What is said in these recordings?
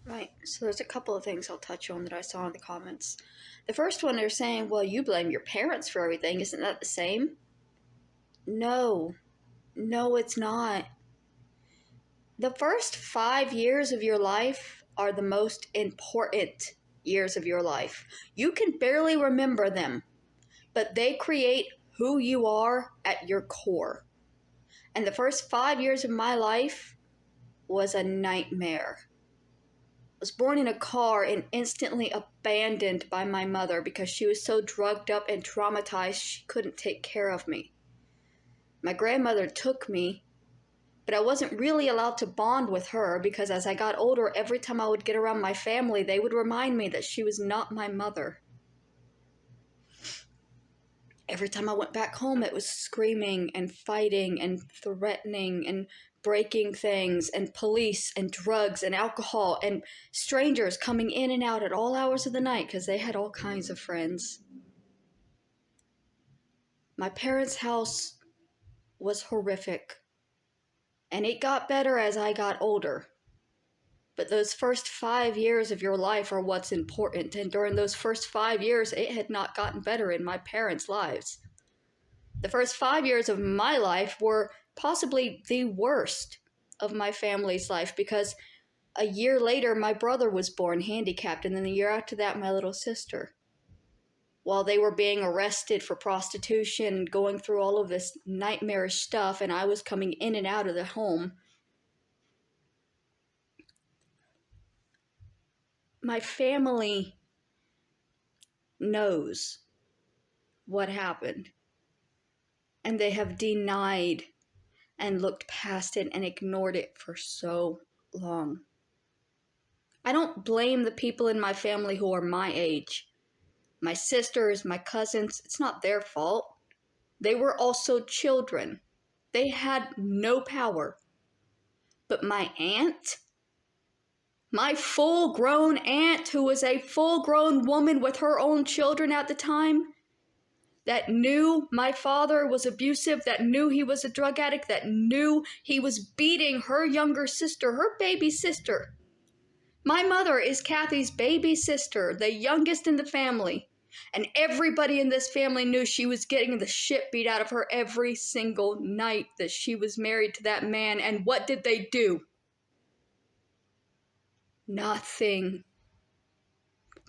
Right. So there's a couple of things I'll touch on that I saw in the comments. The first one, they're saying, well, you blame your parents for everything. Isn't that the same? No. No, it's not. The first 5 years of your life are the most important years of your life. You can barely remember them, but they create who you are at your core. And the first 5 years of my life was a nightmare. I was born in a car and instantly abandoned by my mother because she was so drugged up and traumatized she couldn't take care of me. My grandmother took me, but I wasn't really allowed to bond with her because as I got older, every time I would get around my family, they would remind me that she was not my mother. Every time I went back home, it was screaming and fighting and threatening and breaking things and police and drugs and alcohol and strangers coming in and out at all hours of the night because they had all kinds of friends. My parents' house was horrific, and it got better as I got older. But those first 5 years of your life are what's important, and during those first 5 years, it had not gotten better in my parents' lives. The first 5 years of my life were possibly the worst of my family's life because a year later, my brother was born handicapped, and then the year after that, my little sister. While they were being arrested for prostitution, going through all of this nightmarish stuff, and I was coming in and out of the home, my family knows what happened, and they have denied and looked past it and ignored it for so long. I don't blame the people in my family who are my age. My sisters, my cousins, it's not their fault. They were also children. They had no power. But my aunt, my full-grown aunt, who was a full-grown woman with her own children at the time, that knew my father was abusive, that knew he was a drug addict, that knew he was beating her younger sister, her baby sister. My mother is Kathy's baby sister, the youngest in the family. And everybody in this family knew she was getting the shit beat out of her every single night that she was married to that man. And what did they do? Nothing.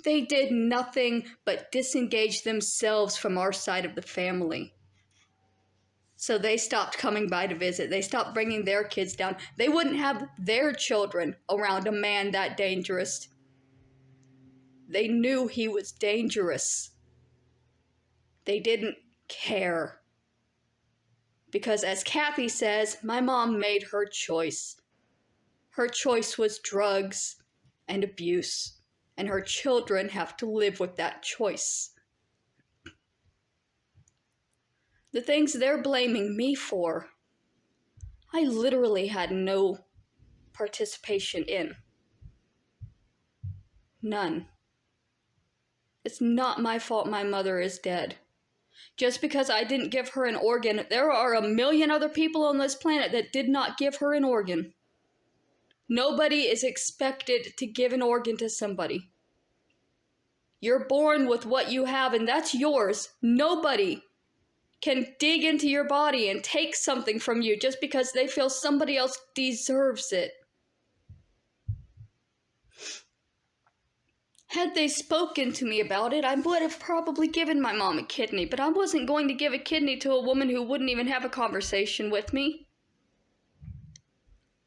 They did nothing but disengage themselves from our side of the family. So they stopped coming by to visit. They stopped bringing their kids down. They wouldn't have their children around a man that dangerous. They knew he was dangerous. They didn't care. Because as Kathy says, my mom made her choice. Her choice was drugs and abuse. And her children have to live with that choice. The things they're blaming me for, I literally had no participation in. None. It's not my fault my mother is dead. Just because I didn't give her an organ, there are a million other people on this planet that did not give her an organ. Nobody is expected to give an organ to somebody. You're born with what you have, and that's yours. Nobody can dig into your body and take something from you just because they feel somebody else deserves it. Had they spoken to me about it, I would have probably given my mom a kidney, but I wasn't going to give a kidney to a woman who wouldn't even have a conversation with me.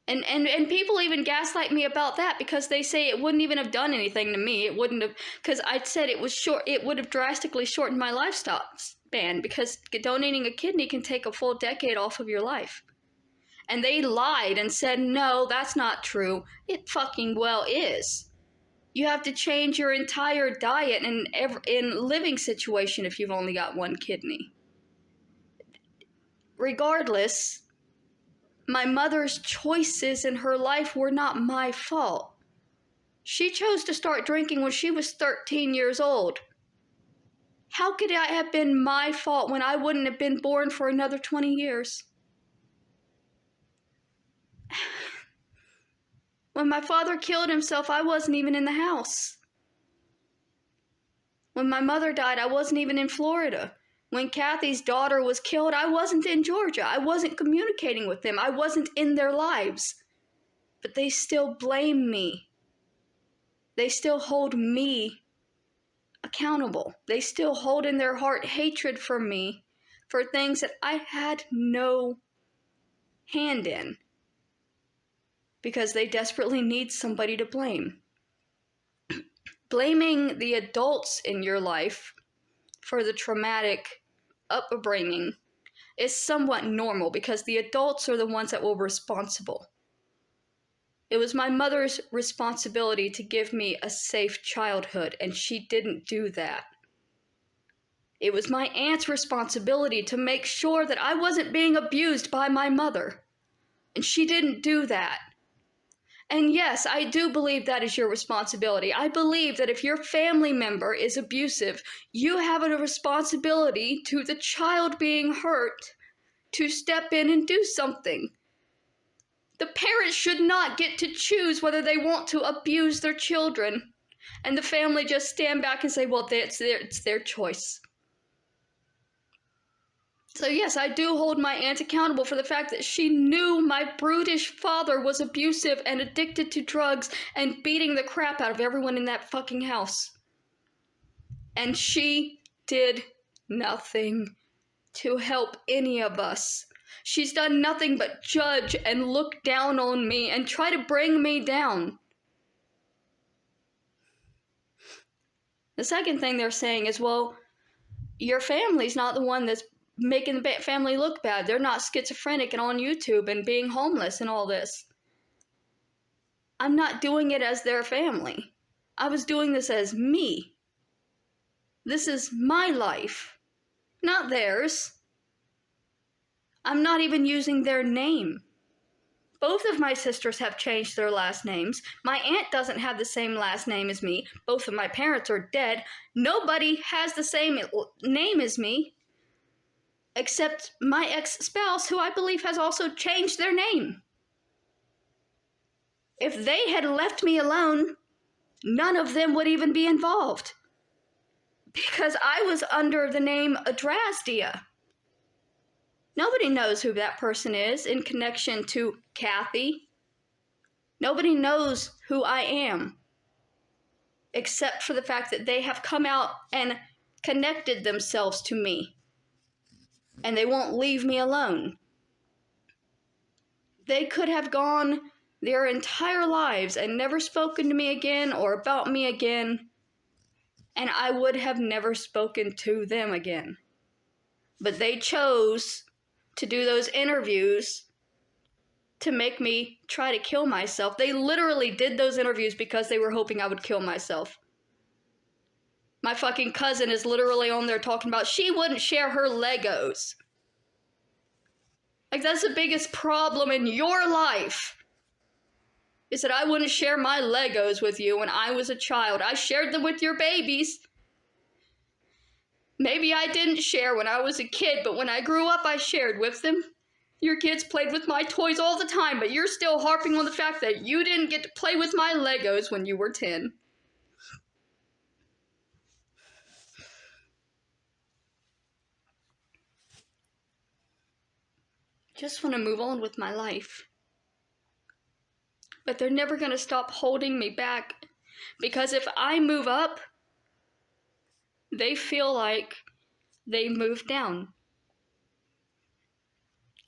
And people even gaslight me about that because they say it wouldn't even have done anything to me. It wouldn't have, because I said it was short, it would have drastically shortened my lifespan because donating a kidney can take a full decade off of your life. And they lied and said, no, that's not true. It fucking well is. You have to change your entire diet and living situation if you've only got one kidney. Regardless, my mother's choices in her life were not my fault. She chose to start drinking when she was 13 years old. How could it have been my fault when I wouldn't have been born for another 20 years? When my father killed himself, I wasn't even in the house. When my mother died, I wasn't even in Florida. When Kathy's daughter was killed, I wasn't in Georgia. I wasn't communicating with them. I wasn't in their lives. But they still blame me. They still hold me accountable. They still hold in their heart hatred for me for things that I had no hand in, because they desperately need somebody to blame. Blaming the adults in your life for the traumatic upbringing is somewhat normal, because the adults are the ones that were responsible. It was my mother's responsibility to give me a safe childhood, and she didn't do that. It was my aunt's responsibility to make sure that I wasn't being abused by my mother, and she didn't do that. And yes, I do believe that is your responsibility. I believe that if your family member is abusive, you have a responsibility to the child being hurt to step in and do something. The parents should not get to choose whether they want to abuse their children, and the family just stand back and say, well, it's their choice. So yes, I do hold my aunt accountable for the fact that she knew my brutish father was abusive and addicted to drugs and beating the crap out of everyone in that fucking house. And she did nothing to help any of us. She's done nothing but judge and look down on me and try to bring me down. The second thing they're saying is, well, your family's not the one that's making the family look bad. They're not schizophrenic and on YouTube and being homeless and all this. I'm not doing it as their family. I was doing this as me. This is my life, not theirs. I'm not even using their name. Both of my sisters have changed their last names. My aunt doesn't have the same last name as me. Both of my parents are dead. Nobody has the same name as me, except my ex-spouse, who I believe has also changed their name. If they had left me alone, none of them would even be involved, because I was under the name Adrasdea. Nobody knows who that person is in connection to Kathy. Nobody knows who I am, except for the fact that they have come out and connected themselves to me. And they won't leave me alone. They could have gone their entire lives and never spoken to me again or about me again, and I would have never spoken to them again. But they chose to do those interviews to make me try to kill myself. They literally did those interviews because they were hoping I would kill myself. My fucking cousin is literally on there talking about she wouldn't share her Legos. Like, that's the biggest problem in your life, is that I wouldn't share my Legos with you when I was a child. I shared them with your babies. Maybe I didn't share when I was a kid, but when I grew up, I shared with them. Your kids played with my toys all the time, but you're still harping on the fact that you didn't get to play with my Legos when you were 10. Just want to move on with my life. But they're never going to stop holding me back, because if I move up, they feel like they move down.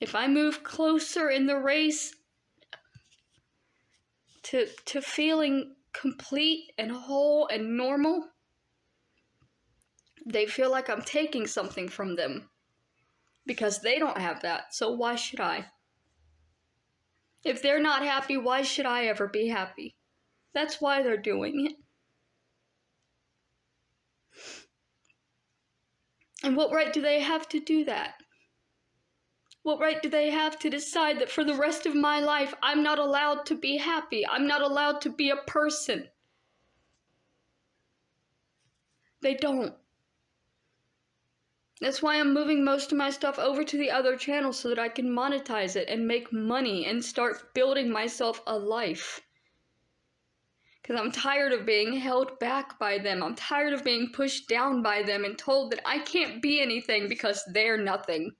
If I move closer in the race to feeling complete and whole and normal, they feel like I'm taking something from them, because they don't have that, so why should I? If they're not happy, why should I ever be happy? That's why they're doing it. And what right do they have to do that? What right do they have to decide that for the rest of my life, I'm not allowed to be happy? I'm not allowed to be a person? They don't. That's why I'm moving most of my stuff over to the other channel, so that I can monetize it and make money and start building myself a life. Because I'm tired of being held back by them. I'm tired of being pushed down by them and told that I can't be anything because they're nothing.